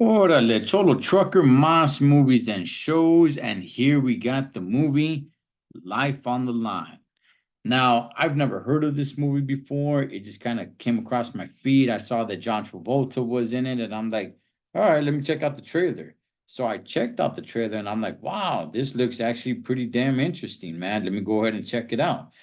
Órale, Cholo Trucker Moss movies and shows, and here we got the movie Life on the Line. Now, I've never heard of this movie before. It just kind of came across my feed. I saw that John Travolta was in it, and I'm like, all right, let me check out the trailer. So I checked out the trailer, and I'm like, wow, this looks actually pretty damn interesting, man. Let me go ahead and check it out.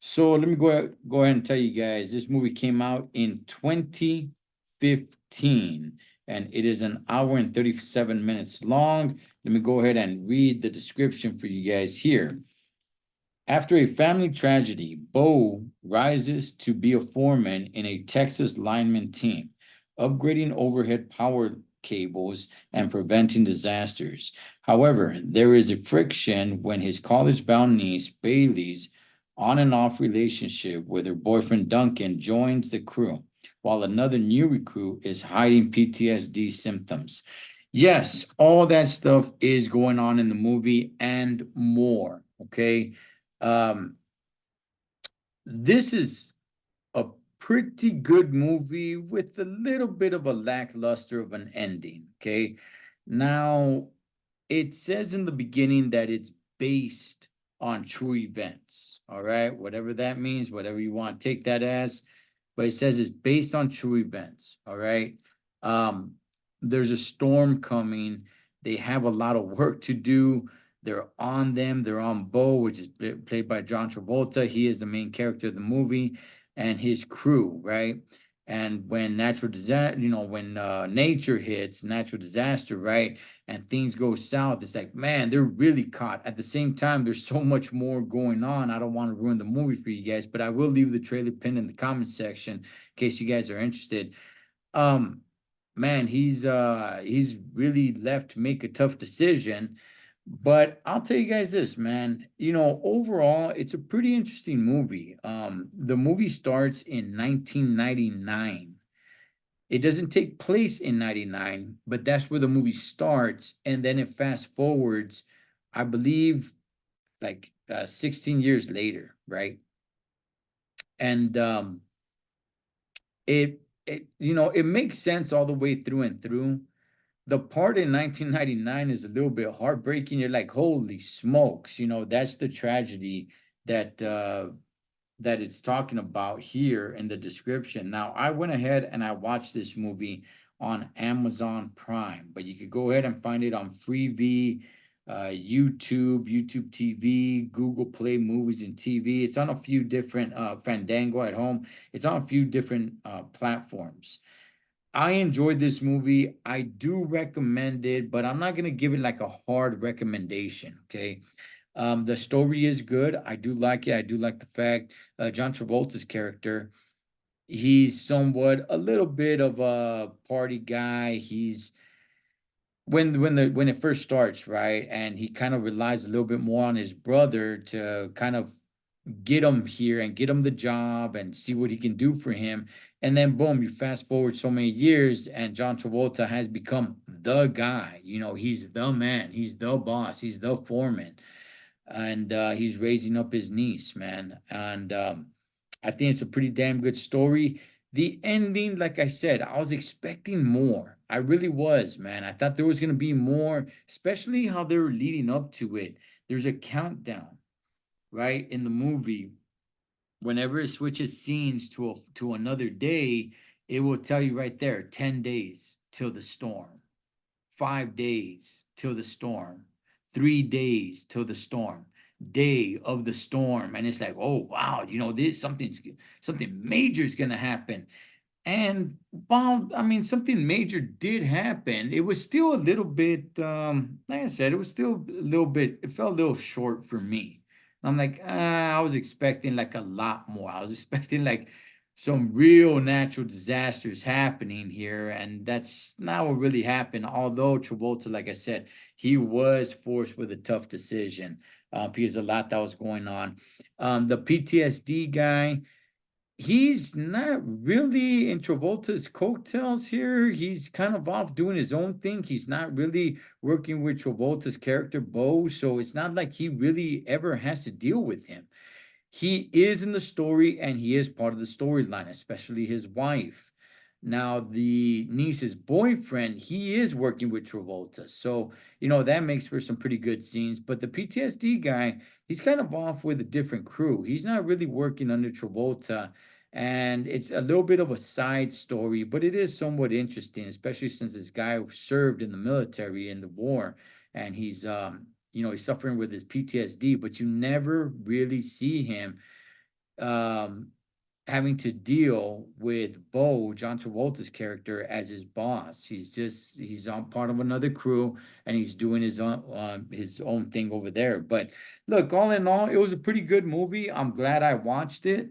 So let me go ahead and tell you guys, this movie came out in 2015, and it is an hour and 37 minutes long. Let me go ahead and read the description for you guys here. After a family tragedy, Bo rises to be a foreman in a Texas lineman team, upgrading overhead power cables and preventing disasters. However, there is a friction when his college-bound niece, Bailey's on and off relationship with her boyfriend Duncan joins the crew, while another new recruit is hiding PTSD symptoms. Yes, all that stuff is going on in the movie and more. Okay. Um, this is a pretty good movie with a little bit of a lackluster of an ending. Okay. Now, it says in the beginning that it's based on true events. All right. Whatever that means, whatever you want to take that as, but it says it's based on true events. All right. Um, there's a storm coming. They have a lot of work to do. They're on them. They're on Bo, which is played by John Travolta. He is the main character of the movie, and his crew, right? And when natural disaster, when nature hits, natural disaster, right? And things go south, it's like, man, they're really caught. At the same time, there's so much more going on. I don't want to ruin the movie for you guys, but I will leave the trailer pinned in the comment section in case you guys are interested. Um, man, he's really left to make a tough decision. But I'll tell you guys this, man. Overall, it's a pretty interesting movie. The movie starts in 1999. It doesn't take place in 99, but that's where the movie starts. And then it fast forwards, I believe, like 16 years later, right? And it makes sense all the way through and through. The part in 1999 is a little bit heartbreaking. You're like, holy smokes, that's the tragedy that it's talking about here in the description. Now, I went ahead and I watched this movie on Amazon Prime, but you could go ahead and find it on Freevee, YouTube TV, Google Play Movies and TV. It's on a few different Fandango at home. It's on a few different platforms. I enjoyed this movie. I do recommend it, but I'm not gonna give it like a hard recommendation. Okay. The story is good. I do like it. I do like the fact John Travolta's character. He's somewhat a little bit of a party guy. He's when it first starts, right? And he kind of relies a little bit more on his brother to kind of get him here and get him the job and see what he can do for him. And then boom, you fast forward so many years, and John Travolta has become the guy. He's the man, he's the boss, he's the foreman, and he's raising up his niece, man. And I think it's a pretty damn good story. The ending, like I said, I was expecting more. I really was, man. I thought there was gonna be more, especially how they were leading up to it. There's a countdown, right, in the movie. Whenever it switches scenes to another day, it will tell you right there, 10 days till the storm, 5 days till the storm, 3 days till the storm, day of the storm. And it's like, oh wow, this something major is gonna happen. And while I mean something major did happen, it was still a little bit, like I said, it was still a little bit, it felt a little short for me. I'm like, I was expecting like a lot more. I was expecting like some real natural disasters happening here, and that's not what really happened. Although Travolta, like I said, he was forced with a tough decision because a lot that was going on. The PTSD guy, he's not really in Travolta's coattails here. He's kind of off doing his own thing. He's not really working with Travolta's character, Bo. So it's not like he really ever has to deal with him. He is in the story and he is part of the storyline, especially his wife. Now, the niece's boyfriend, he is working with Travolta. So, you know, that makes for some pretty good scenes. But the PTSD guy, he's kind of off with a different crew. He's not really working under Travolta. And it's a little bit of a side story, but it is somewhat interesting, especially since this guy served in the military in the war and he's suffering with his PTSD, but you never really see him um having to deal with Bo, John Travolta's character, as his boss. He's on part of another crew and he's doing his own thing over there. But look, all in all, it was a pretty good movie. I'm glad I watched it.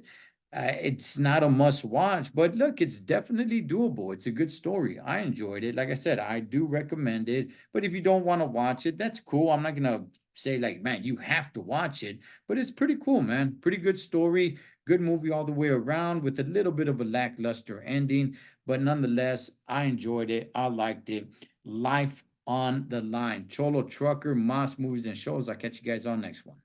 It's not a must watch, but look, it's definitely doable. It's a good story. I enjoyed it. Like I said, I do recommend it. But if you don't want to watch it, that's cool. I'm not gonna say like, man, you have to watch it. But it's pretty cool, man. Pretty good story. Good movie all the way around with a little bit of a lackluster ending, but nonetheless, I enjoyed it. I liked it. Life on the line. Cholo Trucker, M.A.S. movies and shows. I'll catch you guys on next one.